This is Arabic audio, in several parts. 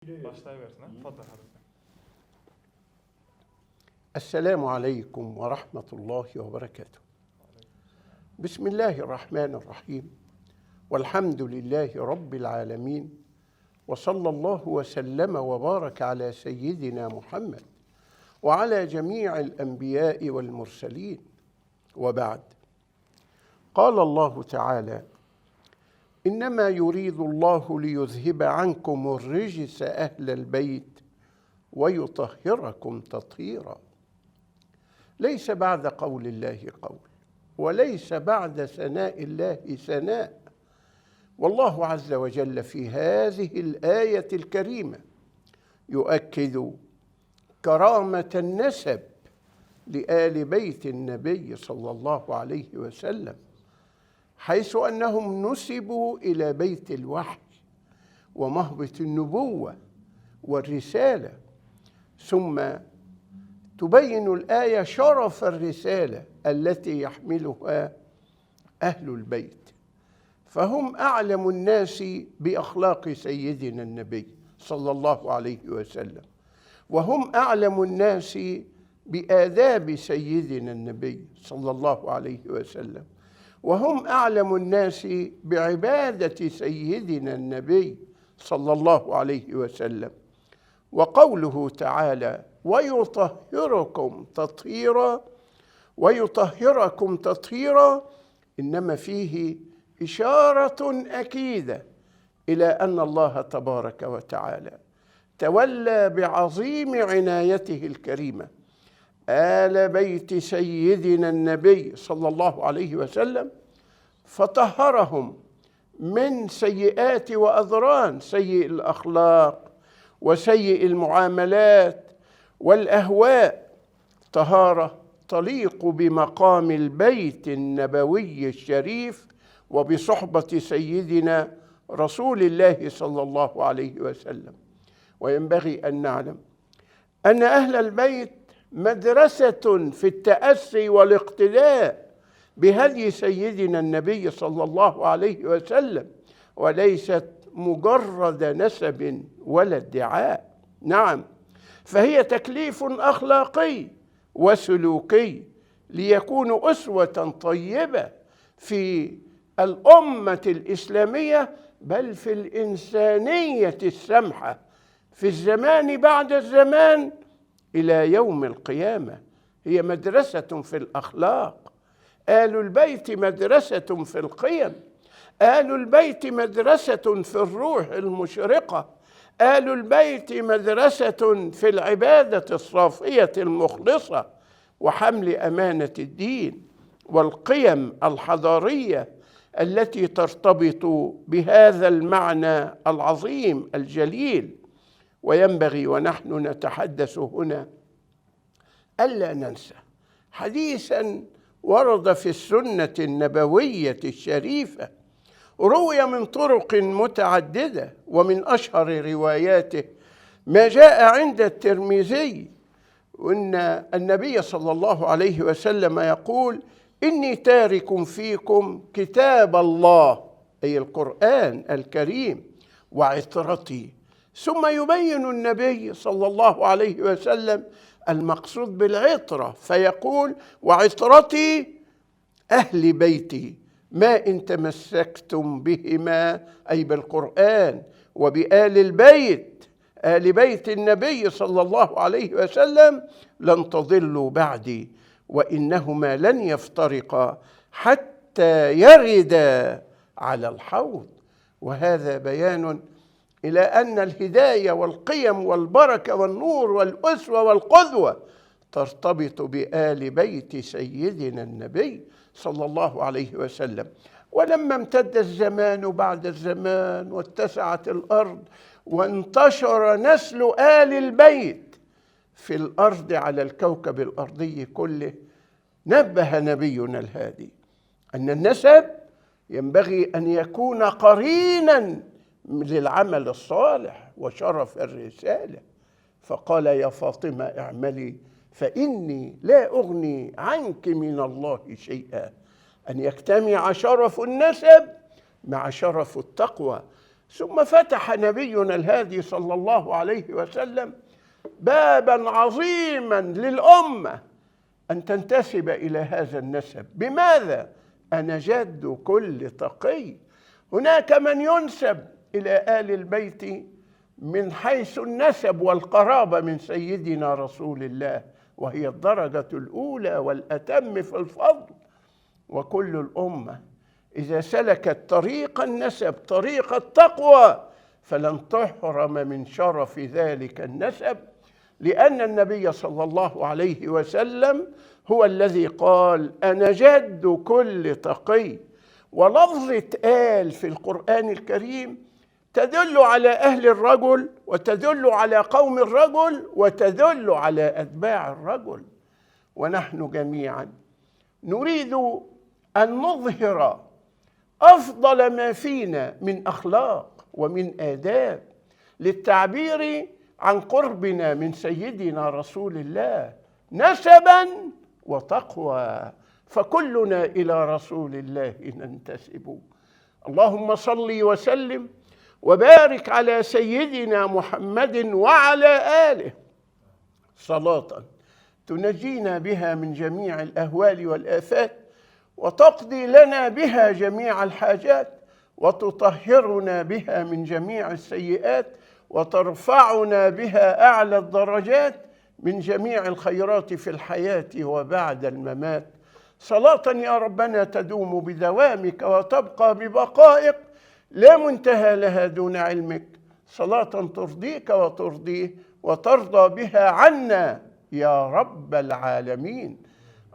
Başlayıversin ha. اتفضل حضرتك. السلام عليكم ورحمة الله وبركاته. بسم الله الرحمن الرحيم، والحمد لله رب العالمين، وصلى الله وسلم وبارك على سيدنا محمد وعلى جميع الأنبياء والمرسلين، وبعد. قال الله تعالى: إنما يريد الله ليذهب عنكم الرجس أهل البيت ويطهركم تطهيرا. ليس بعد قول الله قول، وليس بعد ثناء الله ثناء. والله عز وجل في هذه الآية الكريمة يؤكد كرامة النسب لآل بيت النبي صلى الله عليه وسلم، حيث أنهم نسبوا إلى بيت الوحي ومهبط النبوة والرسالة. ثم تبين الآية شرف الرسالة التي يحملها أهل البيت، فهم أعلم الناس بأخلاق سيدنا النبي صلى الله عليه وسلم، وهم أعلم الناس بآداب سيدنا النبي صلى الله عليه وسلم، وهم أعلم الناس بعبادة سيدنا النبي صلى الله عليه وسلم. وقوله تعالى: ويطهركم تطهيرا، ويطهركم تطهيرا، إنما فيه إشارة أكيدة إلى أن الله تبارك وتعالى تولى بعظيم عنايته الكريمة آل بيت سيدنا النبي صلى الله عليه وسلم، فطهرهم من سيئات وأذران سيء الأخلاق وسيء المعاملات والأهواء، طهارة تليق بمقام البيت النبوي الشريف وبصحبة سيدنا رسول الله صلى الله عليه وسلم. وينبغي أن نعلم أن أهل البيت مدرسة في التأسي والاقتداء بهدي سيدنا النبي صلى الله عليه وسلم، وليست مجرد نسب ولا ادعاء. نعم، فهي تكليف أخلاقي وسلوكي ليكونوا أسوة طيبة في الأمة الإسلامية، بل في الإنسانية السمحة في الزمان بعد الزمان إلى يوم القيامة. هي مدرسة في الأخلاق، آل البيت مدرسة في القيم، آل البيت مدرسة في الروح المشرقة، آل البيت مدرسة في العبادة الصافية المخلصة وحمل أمانة الدين والقيم الحضارية التي ترتبط بهذا المعنى العظيم الجليل. وينبغي ونحن نتحدث هنا ألا ننسى حديثاً ورد في السنة النبوية الشريفة، روي من طرق متعددة، ومن أشهر رواياته ما جاء عند الترمذي، وأن النبي صلى الله عليه وسلم يقول: إني تارك فيكم كتاب الله، أي القرآن الكريم، وعطرتي. ثم يبين النبي صلى الله عليه وسلم المقصود بالعطرة، فيقول: وعطرتي أهل بيتي، ما إن تمسكتم بهما، أي بالقرآن وبآل البيت، آل بيت النبي صلى الله عليه وسلم، لن تضلوا بعدي، وإنهما لن يفترقا حتى يردا على الحوض. وهذا بيان إلى أن الهداية والقيم والبركة والنور والأسوة والقدوة ترتبط بآل بيت سيدنا النبي صلى الله عليه وسلم. ولما امتد الزمان بعد الزمان واتسعت الأرض وانتشر نسل آل البيت في الأرض على الكوكب الأرضي كله، نبه نبينا الهادي أن النسب ينبغي أن يكون قريناً للعمل الصالح وشرف الرسالة، فقال: يا فاطمة اعملي فإني لا أغني عنك من الله شيئا. أن يجتمع شرف النسب مع شرف التقوى، ثم فتح نبينا الهادي صلى الله عليه وسلم بابا عظيما للأمة أن تنتسب إلى هذا النسب. بماذا؟ أنا جد كل تقي. هناك من ينسب إلى آل البيت من حيث النسب والقرابة من سيدنا رسول الله، وهي الدرجة الأولى والأتم في الفضل. وكل الأمة إذا سلكت طريق النسب طريق التقوى فلن تحرم من شرف ذلك النسب، لأن النبي صلى الله عليه وسلم هو الذي قال أنا جد كل تقي. ولفظة آل في القرآن الكريم تدل على أهل الرجل، وتدل على قوم الرجل، وتدل على أتباع الرجل. ونحن جميعا نريد أن نظهر أفضل ما فينا من أخلاق ومن آداب للتعبير عن قربنا من سيدنا رسول الله نسبا وتقوى، فكلنا إلى رسول الله ننتسب. اللهم صل وسلم وبارك على سيدنا محمد وعلى آله صلاة تنجينا بها من جميع الأهوال والآفات، وتقضي لنا بها جميع الحاجات، وتطهرنا بها من جميع السيئات، وترفعنا بها أعلى الدرجات من جميع الخيرات في الحياة وبعد الممات. صلاة يا ربنا تدوم بدوامك وتبقى ببقائك لا منتهى لها دون علمك، صلاة ترضيك وترضيه وترضى بها عنا يا رب العالمين.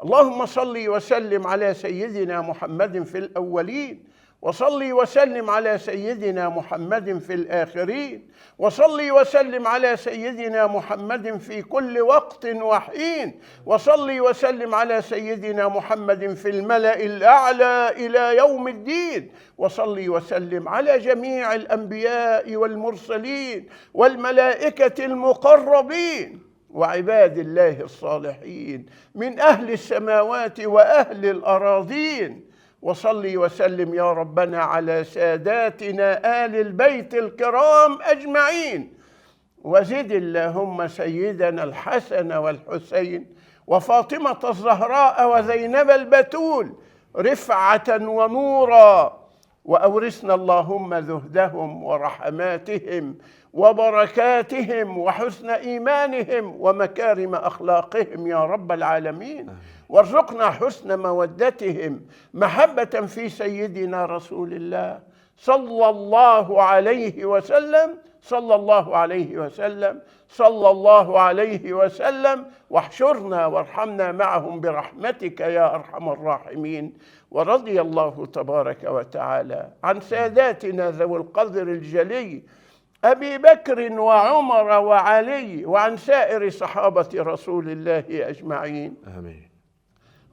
اللهم صل وسلم على سيدنا محمد في الأولين، وصل وسلم على سيدنا محمد في الآخرين، وصل وسلم على سيدنا محمد في كل وقت وحين، وصل وسلم على سيدنا محمد في الملأ الأعلى إلى يوم الدين، وصل وسلم على جميع الأنبياء والمرسلين والملائكة المقربين وعباد الله الصالحين من أهل السماوات وأهل الأراضين. وصل وسلم يا ربنا على ساداتنا آل البيت الكرام أجمعين، وزد اللهم سيدنا الحسن والحسين وفاطمة الزهراء وزينب البتول رفعة ونورا، وأورثنا اللهم زهدهم ورحماتهم وبركاتهم وحسن إيمانهم ومكارم أخلاقهم يا رب العالمين، وارزقنا حسن مودتهم محبة في سيدنا رسول الله صلى الله عليه وسلم صلى الله عليه وسلم صلى الله عليه وسلم، واحشرنا وارحمنا معهم برحمتك يا أرحم الراحمين. ورضي الله تبارك وتعالى عن ساداتنا ذوي القدر الجلي أبي بكر وعمر وعلي، وعن سائر صحابة رسول الله أجمعين. آمين.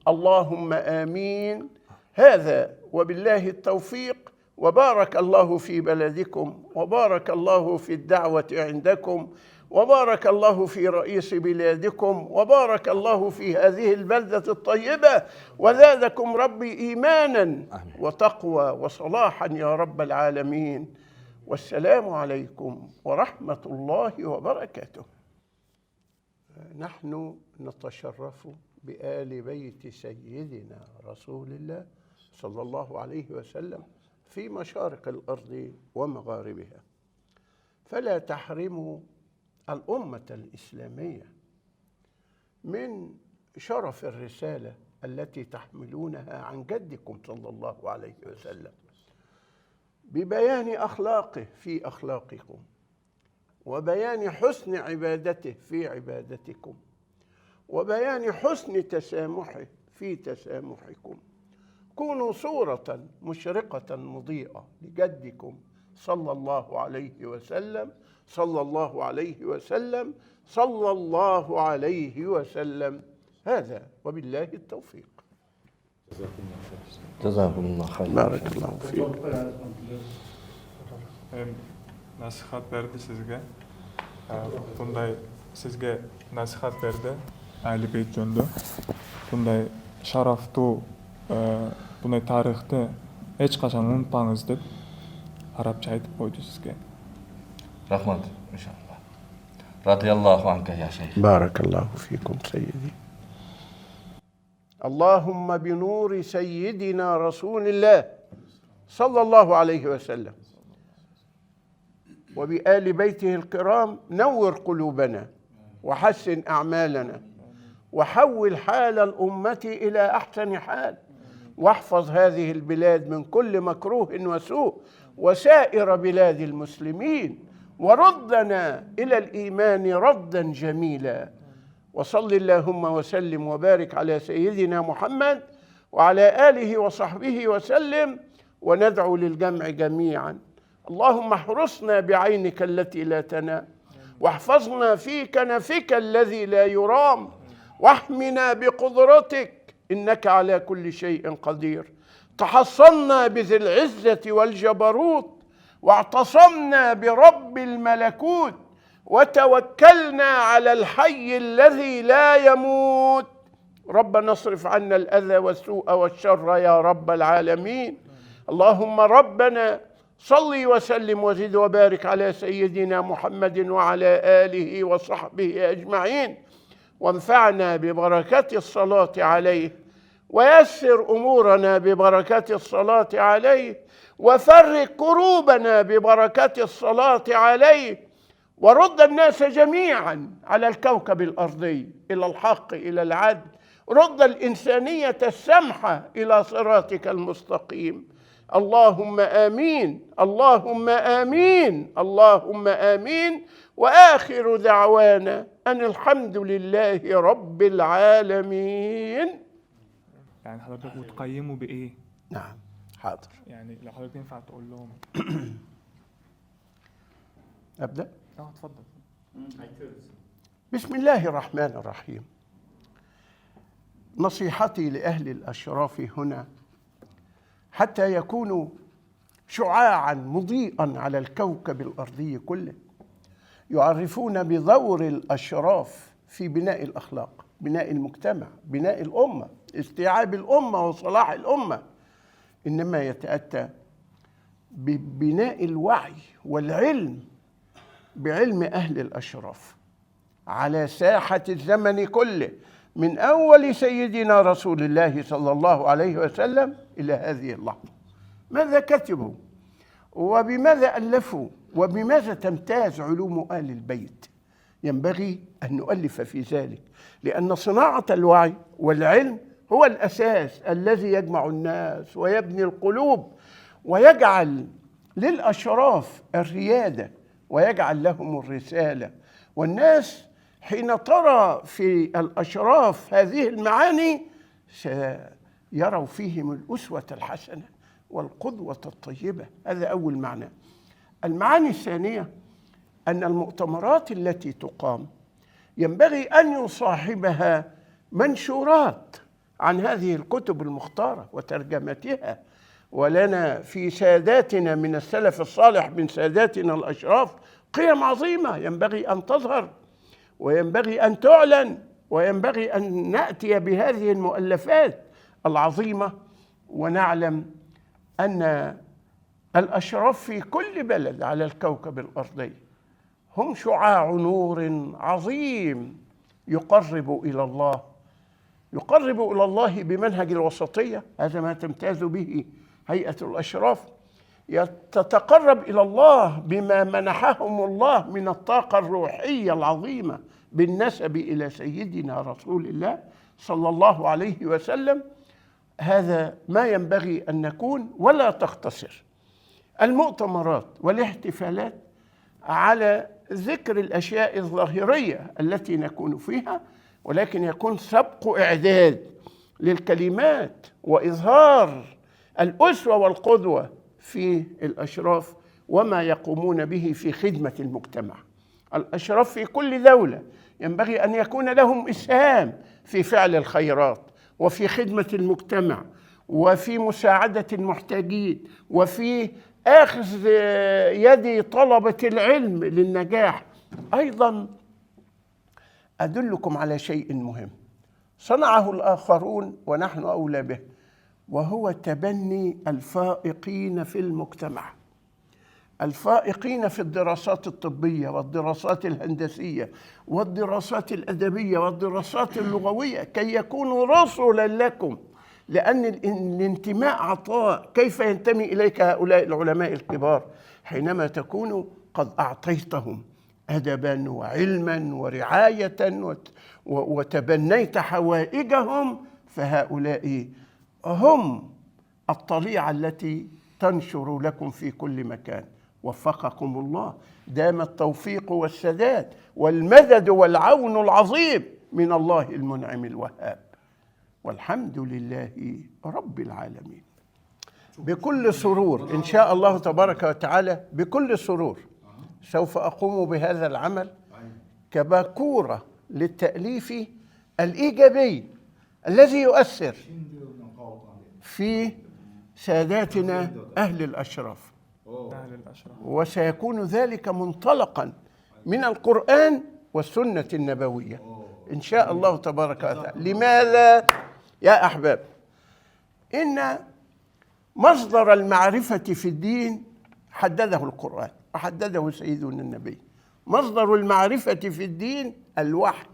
اللهم آمين. هذا وبالله التوفيق، وبارك الله في بلدكم، وبارك الله في الدعوة عندكم، وبارك الله في رئيس بلادكم، وبارك الله في هذه البلدة الطيبة، وزادكم ربي إيمانا وتقوى وصلاحا يا رب العالمين. والسلام عليكم ورحمة الله وبركاته. نحن نتشرف بآل بيت سيدنا رسول الله صلى الله عليه وسلم في مشارق الأرض ومغاربها، فلا تحرموا الأمة الإسلامية من شرف الرسالة التي تحملونها عن جدكم صلى الله عليه وسلم، ببيان أخلاقه في أخلاقكم، وبيان حسن عبادته في عبادتكم، وبيان حسن تسامحه في تسامحكم. كونوا صورة مشرقة مضيئة لجدكم صلى الله عليه وسلم صلى الله عليه وسلم صلى الله عليه وسلم. هذا وبالله التوفيق. جزاكم الله خير. بارك الله فيك. Nasihat berdi sizge. Bunday sizge nasihat berdi. Ali Beyt jönündө. Bunday şaraftуу, bunday tarıхты эч качан унутпаңыз деп arabcha aytib qo'ydi sizga. Rahmat inşallah. Radiyallahu anke ya şeyh. بارك الله فيكم سيدي. اللهم بنور سيدنا رسول الله صلى الله عليه وسلم وبآل بيته الكرام نور قلوبنا وحسن أعمالنا وحول حال الأمة إلى أحسن حال، واحفظ هذه البلاد من كل مكروه وسوء وسائر بلاد المسلمين، وردنا إلى الإيمان ردا جميلا. وصل اللهم وسلم وبارك على سيدنا محمد وعلى آله وصحبه وسلم، وندعو للجمع جميعا. اللهم احرسنا بعينك التي لا تنام، واحفظنا في كنفك الذي لا يرام، واحمنا بقدرتك إنك على كل شيء قدير. تحصنا بذي العزة والجبروت، واعتصمنا برب الملكوت، وتوكلنا على الحي الذي لا يموت. ربنا اصرف عنا الأذى والسوء والشر يا رب العالمين. اللهم ربنا صل وسلم وزد وبارك على سيدنا محمد وعلى آله وصحبه أجمعين، وانفعنا ببركة الصلاة عليه، ويسر أمورنا ببركة الصلاة عليه، وفرق كروبنا ببركة الصلاة عليه، ورد الناس جميعا على الكوكب الأرضي إلى الحق إلى العدل، رد الإنسانية السمحة إلى صراطك المستقيم. اللهم آمين، اللهم آمين، اللهم آمين. وآخر دعوانا أن الحمد لله رب العالمين. يعني حضرتك بتقيموا بإيه؟ نعم حاضر. يعني لو حضرتك ينفع تقول لهم. أبدأ؟ اتفضل. بسم الله الرحمن الرحيم. نصيحتي لأهل الأشراف هنا حتى يكونوا شعاعا مضيئا على الكوكب الأرضي كله، يعرفون بدور الأشراف في بناء الأخلاق، بناء المجتمع، بناء الأمة، استيعاب الأمة وصلاح الأمة. إنما يتأتى ببناء الوعي والعلم بعلم أهل الأشراف على ساحة الزمن كله، من أول سيدنا رسول الله صلى الله عليه وسلم إلى هذه اللحظة. ماذا كتبوا وبماذا ألفوا وبماذا تمتاز علوم آل البيت؟ ينبغي أن نؤلف في ذلك، لأن صناعة الوعي والعلم هو الأساس الذي يجمع الناس ويبني القلوب ويجعل للأشراف الريادة ويجعل لهم الرسالة. والناس حين ترى في الأشراف هذه المعاني سيروا فيهم الأسوة الحسنة والقدوة الطيبة. هذا أول معنى. المعاني الثانية أن المؤتمرات التي تقام ينبغي أن يصاحبها منشورات عن هذه الكتب المختارة وترجمتها. ولنا في ساداتنا من السلف الصالح من ساداتنا الأشراف قيم عظيمة ينبغي أن تظهر وينبغي أن تعلن، وينبغي أن نأتي بهذه المؤلفات العظيمة. ونعلم أن الأشراف في كل بلد على الكوكب الأرضي هم شعاع نور عظيم يقرب إلى الله، يقرب إلى الله بمنهج الوسطية. هذا ما تمتاز به هيئة الأشراف. تتقرب إلى الله بما منحهم الله من الطاقة الروحية العظيمة بالنسب إلى سيدنا رسول الله صلى الله عليه وسلم. هذا ما ينبغي أن نكون، ولا تقتصر المؤتمرات والاحتفالات على ذكر الأشياء الظاهرية التي نكون فيها، ولكن يكون سبق إعداد للكلمات وإظهار الأسوة والقدوة في الأشراف وما يقومون به في خدمة المجتمع. الأشراف في كل دولة ينبغي أن يكون لهم إسهام في فعل الخيرات وفي خدمة المجتمع وفي مساعدة المحتاجين وفي أخذ يد طلبة العلم للنجاح. أيضا أدلكم على شيء مهم صنعه الآخرون ونحن أولى به، وهو تبني الفائقين في المجتمع. الفائقين في الدراسات الطبية والدراسات الهندسية والدراسات الأدبية والدراسات اللغوية كي يكونوا رسلا لكم، لأن الانتماء عطاء. كيف ينتمي إليك هؤلاء العلماء الكبار حينما تكون قد أعطيتهم أدبا وعلما ورعاية وتبنيت حوائجهم؟ فهؤلاء هم الطليعة التي تنشر لكم في كل مكان. وفقكم الله، دام التوفيق والسداد والمدد والعون العظيم من الله المنعم الوهاب، والحمد لله رب العالمين. بكل سرور إن شاء الله تبارك وتعالى، بكل سرور سوف أقوم بهذا العمل كباكورة للتأليف الإيجابي الذي يؤثر في ساداتنا أهل الأشراف، أهل الأشرف. وسيكون ذلك منطلقا من القرآن والسنة النبوية إن شاء الله تبارك وتعالى. لماذا يا أحباب؟ إن مصدر المعرفة في الدين حدده القرآن وحدده سيدنا النبي. مصدر المعرفة في الدين الوحي.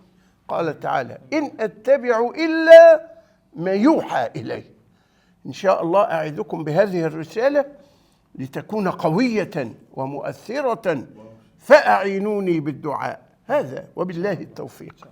قال تعالى: إن أتبع إلا ما يوحى إلي. إن شاء الله أعدكم بهذه الرسالة لتكون قوية ومؤثرة، فأعينوني بالدعاء. هذا وبالله التوفيق.